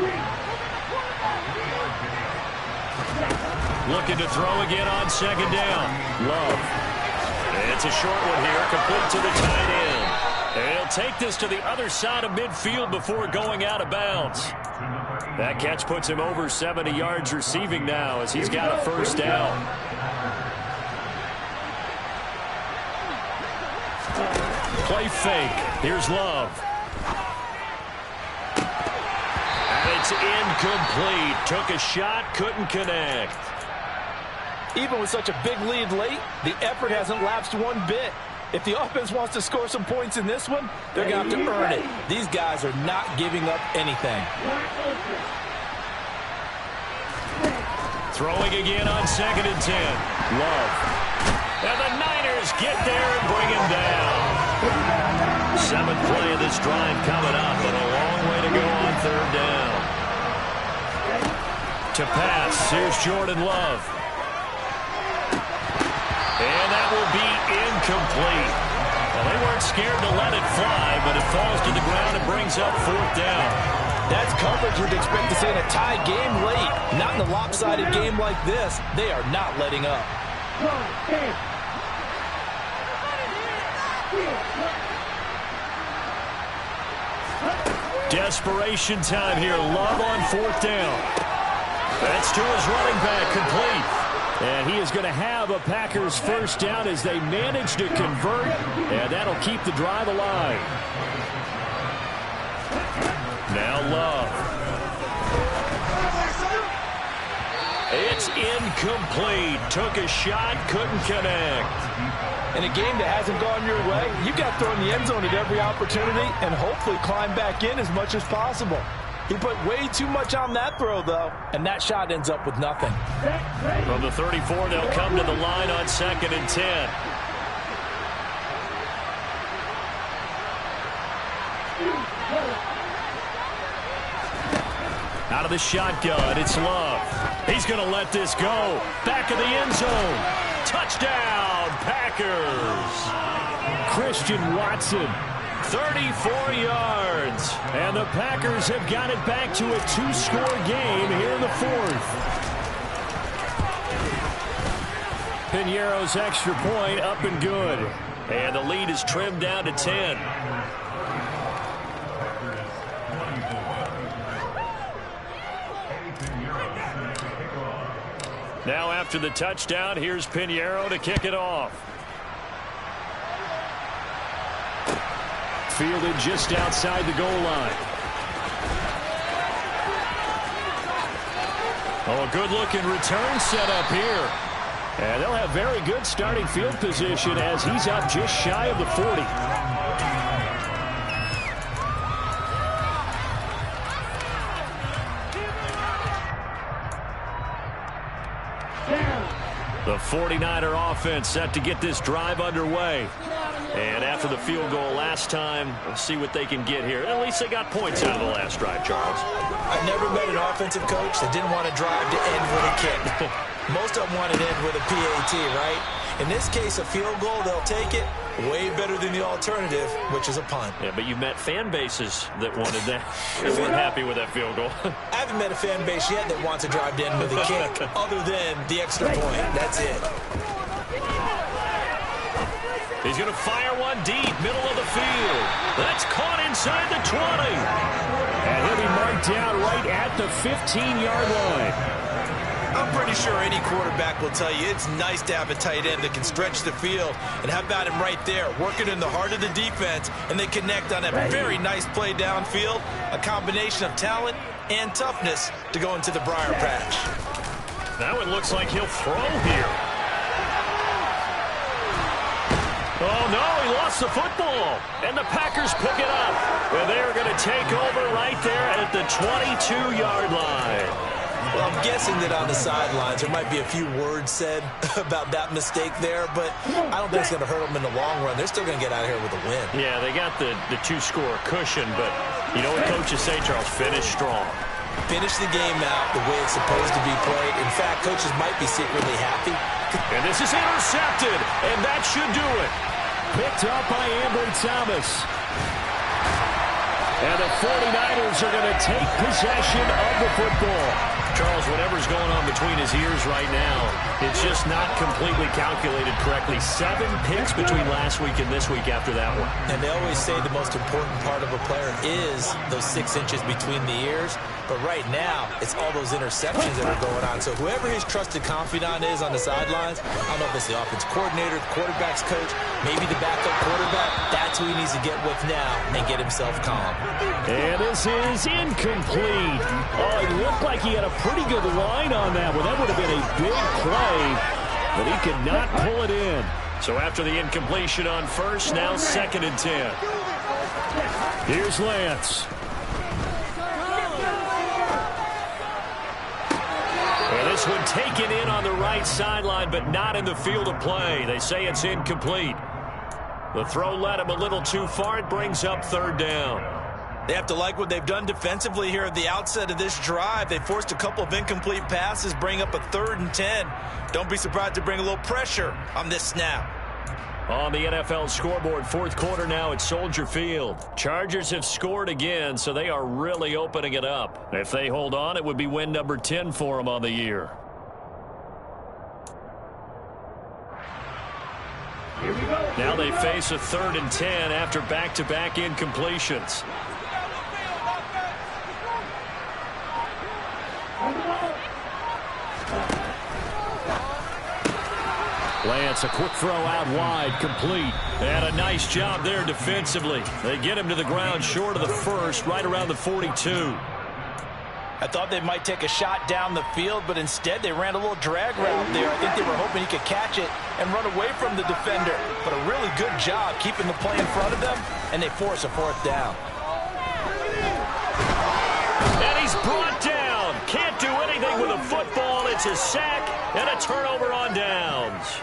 Looking to throw again on second down. Love. It's a short one here, complete to the tight end. And he'll take this to the other side of midfield before going out of bounds. That catch puts him over 70 yards receiving now as he's got a first down. Play fake. Here's Love. And it's incomplete. Took a shot, couldn't connect. Even with such a big lead late, the effort hasn't lapsed one bit. If the offense wants to score some points in this one, they're going to have to earn it. These guys are not giving up anything. Throwing again on second and 10. Love. And the Niners get there and bring him down. 7th play of this drive coming up, and a long way to go on third down. To pass, here's Jordan Love. And that will be incomplete. Well, they weren't scared to let it fly, but it falls to the ground and brings up 4th down. That's coverage you'd expect to see in a tie game late. Not in a lopsided game like this. They are not letting up. Desperation time here. Love on 4th down. That's to his running back, complete. And he is going to have a Packers first down as they manage to convert, and that'll keep the drive alive. Now Love. It's incomplete. Took a shot, couldn't connect. In a game that hasn't gone your way, you've got to throw in the end zone at every opportunity and hopefully climb back in as much as possible. He put way too much on that throw, though, and that shot ends up with nothing. From the 34, they'll come to the line on 2nd and 10. Out of the shotgun, it's Love. He's going to let this go. Back of the end zone. Touchdown, Packers. Christian Watson. 34 yards. And the Packers have got it back to a 2-score game here in the 4th. Piñeiro's extra point up and good. And the lead is trimmed down to 10. Now after the touchdown, here's Piñeiro to kick it off. Fielded just outside the goal line. Oh, a good-looking return set up here. And they'll have very good starting field position as he's up just shy of the 40. The 49er offense set to get this drive underway. And after the field goal last time, we'll see what they can get here. At least they got points out of the last drive, Charles. I've never met an offensive coach that didn't want to drive to end with a kick. Most of them want to end with a PAT, right? In this case, a field goal, they'll take it. Way better than the alternative, which is a punt. Yeah, but you met fan bases that wanted that. They weren't happy with that field goal. I haven't met a fan base yet that wants to drive to end with a kick, other than the extra point. That's it. He's going to fire one deep, middle of the field. That's caught inside the 20. And he'll be marked down right at the 15-yard line. I'm pretty sure any quarterback will tell you it's nice to have a tight end that can stretch the field. And how about him right there, working in the heart of the defense, and they connect on a very nice play downfield, a combination of talent and toughness to go into the briar patch. Now it looks like he'll throw here. Oh, no, he lost the football. And the Packers pick it up. And they're going to take over right there at the 22-yard line. Well, I'm guessing that on the sidelines there might be a few words said about that mistake there, but I don't think it's going to hurt them in the long run. They're still going to get out of here with a win. Yeah, they got the two-score cushion, but you know what coaches say, Charles? Finish strong. Finish the game out the way it's supposed to be played. In fact, coaches might be secretly happy. And this is intercepted, and that should do it. Picked up by Ambry Thomas. And the 49ers are going to take possession of the football. Charles, whatever's going on between his ears right now, it's just not completely calculated correctly. 7 picks between last week and this week after that one. And they always say the most important part of a player is those 6 inches between the ears. But right now, it's all those interceptions that are going on. So whoever his trusted confidant is on the sidelines, I don't know if it's the offense coordinator, the quarterback's coach, maybe the backup quarterback, that's who he needs to get with now and get himself calm. And this is incomplete. Oh, it looked like he had a pretty good line on that one. That would have been a big play, but he could not pull it in. So after the incompletion on first, now 2nd and 10. Here's Lance. And this one taken in on the right sideline, but not in the field of play. They say it's incomplete. The throw led him a little too far. It brings up 3rd down. They have to like what they've done defensively here at the outset of this drive. They forced a couple of incomplete passes, bring up a 3rd and 10. Don't be surprised to bring a little pressure on this snap. On the NFL scoreboard, 4th quarter now at Soldier Field. Chargers have scored again, so they are really opening it up. If they hold on, it would be win number 10 for them on the year. Here we go. Now they face a 3rd and 10 after back-to-back incompletions. Lance, a quick throw out wide, complete. And a nice job there defensively. They get him to the ground short of the 1st, right around the 42. I thought they might take a shot down the field, but instead they ran a little drag route there. I think they were hoping he could catch it and run away from the defender. But a really good job keeping the play in front of them, and they force a 4th down. And he's brought down. Can't do anything with a football. It's a sack and a turnover on downs.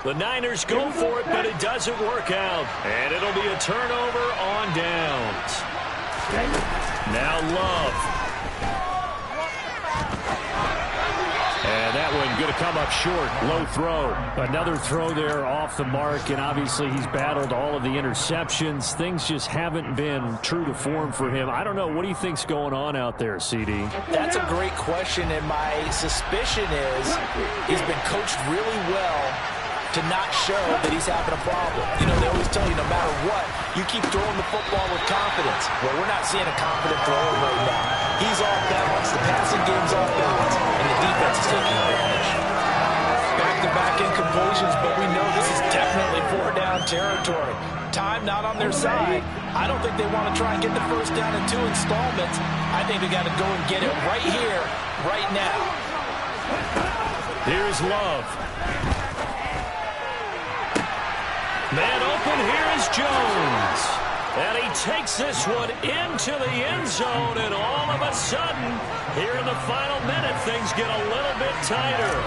The Niners go for it, but it doesn't work out. And it'll be a turnover on downs. Now Love. And that one going to come up short. Low throw. Another throw there off the mark, and obviously he's battled all of the interceptions. Things just haven't been true to form for him. I don't know. What do you think's going on out there, CD? That's a great question, and my suspicion is he's been coached really well to not show that he's having a problem. You know, they always tell you no matter what, you keep throwing the football with confidence. Well, we're not seeing a confident thrower right now. He's off balance. The passing game's off balance, and the defense is taking advantage. Back-to-back incompletions, but we know this is definitely 4-down territory. Time not on their side. I don't think they want to try and get the 1st down in 2 installments. I think they got to go and get it right here, right now. Here's Love. Man open, here is Jones. And he takes this one into the end zone, and all of a sudden, here in the final minute, things get a little bit tighter.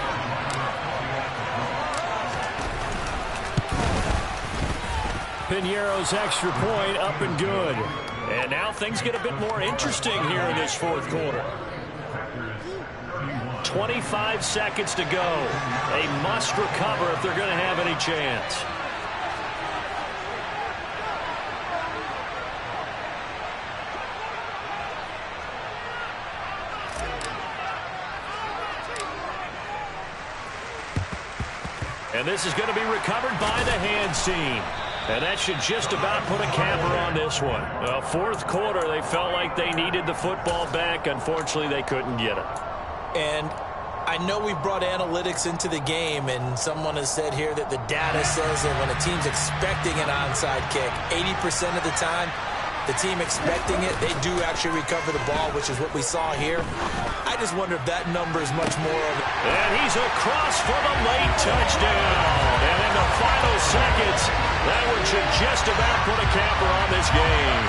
Piñeiro's extra point up and good. And now things get a bit more interesting here in this fourth quarter. 25 seconds to go. They must recover if they're going to have any chance. And this is going to be recovered by the hands team. And that should just about put a capper on this one. Fourth quarter, they felt like they needed the football back. Unfortunately, they couldn't get it. And I know we brought analytics into the game, and someone has said here that the data says that when a team's expecting an onside kick, 80% of the time, the team expecting it, they do actually recover the ball, which is what we saw here. I just wonder if that number is much more of it. And he's across for the late touchdown. And in the final seconds, that one should just about put a capper on this game.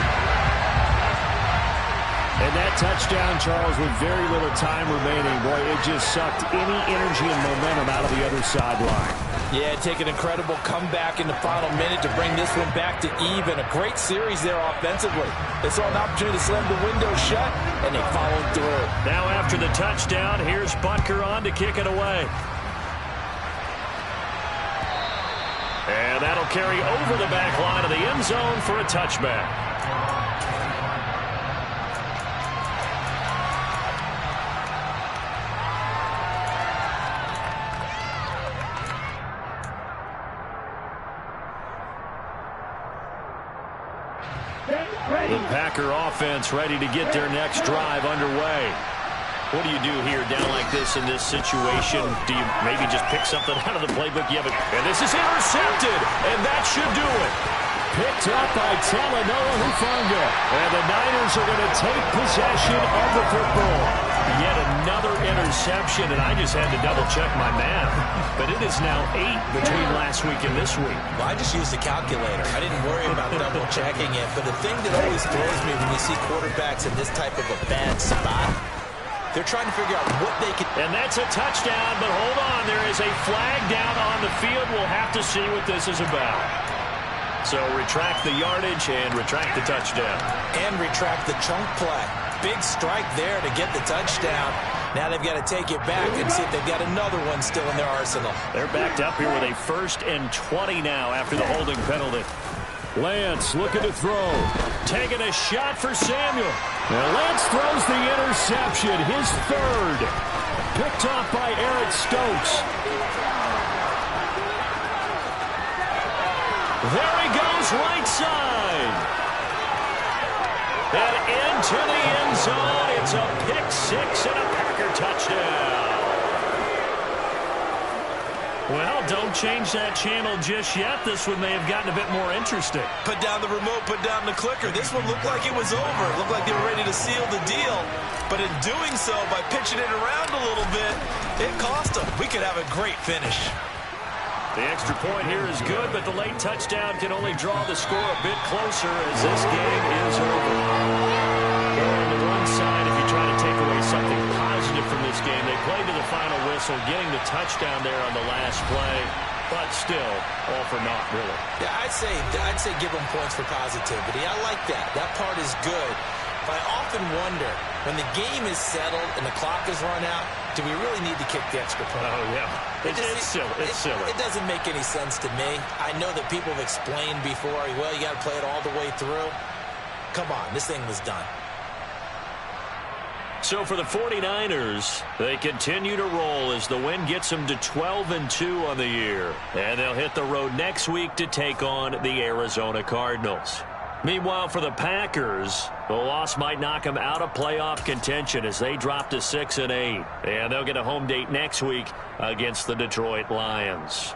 And that touchdown, Charles, with very little time remaining, boy, it just sucked any energy and momentum out of the other sideline. Yeah, take an incredible comeback in the final minute to bring this one back to even. A great series there offensively. They saw an opportunity to slam the window shut, and they followed through. Now after the touchdown, here's Butker on to kick it away. And that'll carry over the back line of the end zone for a touchback. The Packer offense ready to get their next drive underway. What do you do here down like this in this situation? Do you maybe just pick something out of the playbook? And this is intercepted, and that should do it. Picked up by Talanoa Hufanga. And the Niners are going to take possession of the football. Yet another interception, and I just had to double-check my math. But it is now 8 between last week and this week. Well, I just used a calculator. I didn't worry about double-checking it. But the thing that always throws me when you see quarterbacks in this type of a bad spot, they're trying to figure out what they can. And that's a touchdown, but hold on. There is a flag down on the field. We'll have to see what this is about. So retract the yardage and retract the touchdown. And retract the chunk play. Big strike there to get the touchdown. Now they've got to take it back and see if they've got another one still in their arsenal. They're backed up here with a 1st and 20 now after the holding penalty. Lance looking to throw. Taking a shot for Samuel. And Lance throws the interception, his 3rd. Picked off by Eric Stokes. There he goes, right side. And into the end zone. It's a pick-6 and a Packer touchdown. Well, don't change that channel just yet. This one may have gotten a bit more interesting. Put down the remote, put down the clicker. This one looked like it was over. It looked like they were ready to seal the deal. But in doing so, by pitching it around a little bit, it cost them. We could have a great finish. The extra point here is good, but the late touchdown can only draw the score a bit closer as this game is over. On the run side, if you try to take away something positive from this game, they played to the final whistle, getting the touchdown there on the last play, but still, all for naught, really. Yeah, I'd say give them points for positivity. I like that. That part is good. But I often wonder, when the game is settled and the clock is run out, do we really need to kick the extra point? Oh, yeah. It's silly. It's silly. It doesn't make any sense to me. I know that people have explained before, well, you got to play it all the way through. Come on, this thing was done. So for the 49ers, they continue to roll as the win gets them to 12-2 on the year. And they'll hit the road next week to take on the Arizona Cardinals. Meanwhile, for the Packers, the loss might knock them out of playoff contention as they drop to 6-8. And they'll get a home date next week against the Detroit Lions.